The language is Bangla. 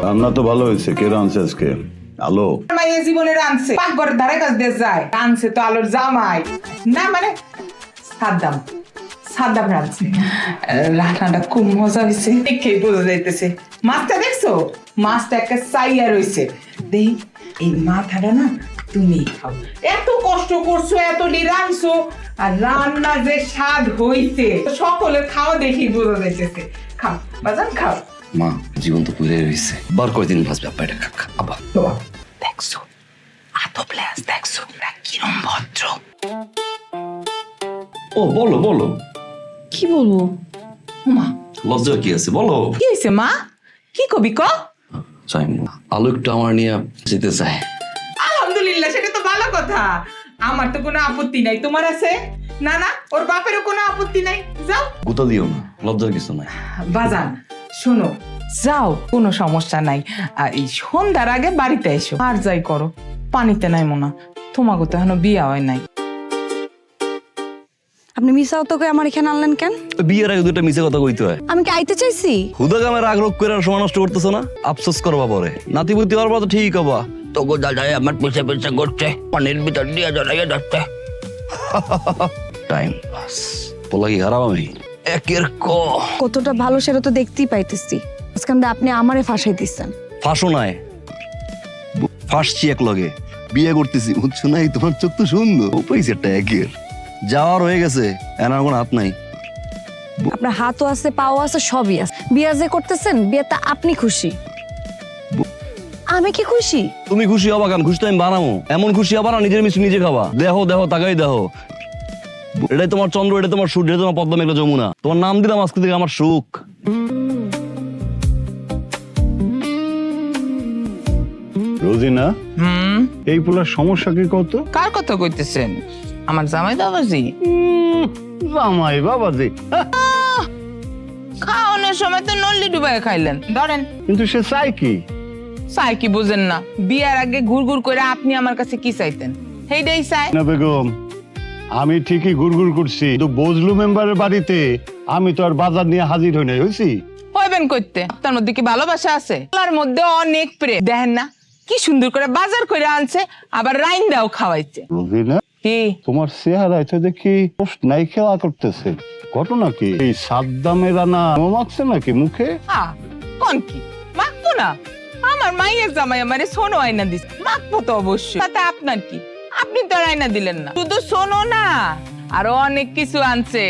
রান্না তো ভালো হয়েছে। কে রাঁধছে আজকে? আলো? মাইয়া জীবনে রাঁধছে, পাকঘরের ধারে কাছ দিয়ে যায়। রাঁধছে তো আলোর জামাই, না মানে সাদ্দাম। সাদ্দাম রাঁধছে। রান্নাটা খুব মজা হয়েছে, দেখেই বোঝা যাইতেছে। মাছটা দেখছো? মাছটা একটা চাইয়া রয়েছে। দেই এই মাথাটা না তুমি খাও। এত কষ্ট করছো, এতটি রাঁধছো, আর রান্না যে স্বাদ হইছে সকলে খাওয়া দেখি বোঝা যাইতেছে। খাও বাজান, খাও। মা জীবন তো পুরে রয়েছে, বার কয়দিন বাঁচবে, আব্বা এটা খাক আব্বা। দেখছো আতো প্লেস, দেখছো কিরম ভদ্র। ও বলো বলো, কি বলবো? মা লজ্জা কি আছে বলো। কি হয়েছে মা? কি কবি ক? চাই না, আলো একটু আমার নিয়ে যেতে চায়। আলহামদুলিল্লাহ, সেটা তো ভালো কথা। আমার তো কোনো আপত্তি নাই, তোমার আছে? না না, ওর বাপেরও কোনো আপত্তি নাই, যাও। গুতা দিও না, লজ্জার কিছু নাই। বাজান শোনো, যাও, কোনো সমস্যা নাই। আর এই সন্ধ্যার আগে বাড়িতে এসো, আর যাই করো পানিতে নাই মোনা, তোমাকে তো এখনো বিয়া হয় নাই। আপনি মিসাও তো করে আমার এখানে আনলেন কেন? বিয়ের আগে দুটা মিছে কথা কইতে হয়। আমি কি আইতে চাইছি? হুদা কামের আগ্রহ করে আর সময় নষ্ট করতেছো না, আফসোস করবা পরে। নাতিপুতি হওয়ার পর তো ঠিক হবা। তোকে দাদাই আমার পিছে পিছে করছে, পানির ভিতর দিয়ে জড়াইয়া যাচ্ছে। টাইম পাস বলা কি খারাপ আমি? একের ক কতটা ভালো সেটা তো দেখতেই পাইতেছি। আজকাল আপনি আমারে ফাঁসাই দিচ্ছেন। ফাঁসো নাই, ফাঁসছি এক লগে, বিয়ে করতেছি, বুঝছো নাই? তোমার চোখ তো সুন্দর, পাইছে একটা একের। যাওয়ার হয়ে গেছে, এনার কোনো হাত নাই। আপনার হাতও আছে, পাও আছে, সবই আছে। বিয়া যে করতেছেন, বিয়েতে আপনি খুশি, আমি কি খুশি? তুমি খুশি হবা কেন? খুশি তো আমি বানাবো। এমন খুশি হবা না নিজের মিষ্টি নিজে খাবা। দেহ দেহ তাকাই দেহ, এটাই তোমার চন্দ্র, এটা তোমার সূর্য, এটা তোমার পদ্মা মেঘলা যমুনা। তোমার নাম দিলাম আজকে থেকে আমার সুখ। রোজিনা, এই পোলার সমস্যা কি কত? কার কথা কইতেছেন? আমার জামাই বাবাজি। জামাই বাবাজি, খাওয়ানোর সময় তো নল্লি ডুবাই খাইলেন, ধরেন। কিন্তু সে চাই কি? চাই কি বুঝেন না? বিয়ার আগে ঘুরঘুর করে আপনি আমার কাছে কি চাইতেন, সেইটাই চাই। না বেগম, আমি ঠিকই গুড়গুড় করছি, কিন্তু বজলু মেম্বারের বাড়িতে আমি তো আর বাজার নিয়ে হাজির হই নাই, হইছি? হইবেন করতে, আপনার মধ্যে কি ভালোবাসা আছে? তার মধ্যে অনেক প্রেম। দেখেন না কি সুন্দর করে বাজার করে আনছে, আবার রাইন দাও খাওয়াইছে। রোজিনা, কি তোমার চেহারায় তো দেখি পোস্ট নাই খেলা করতেছে, ঘটনা কি? এই সাদ্দামের আনা মাখছে নাকি মুখে? কোন কি মাখবো না? আমার মাইয়ের জামাই আমারে সোনো আয়না দিছে, মাখবো তো অবশ্যই। তাতে আপনার কি? আপনি তো আর আয়না দিলেন না। শুধু সোনো না, আরো অনেক কিছু আনছে।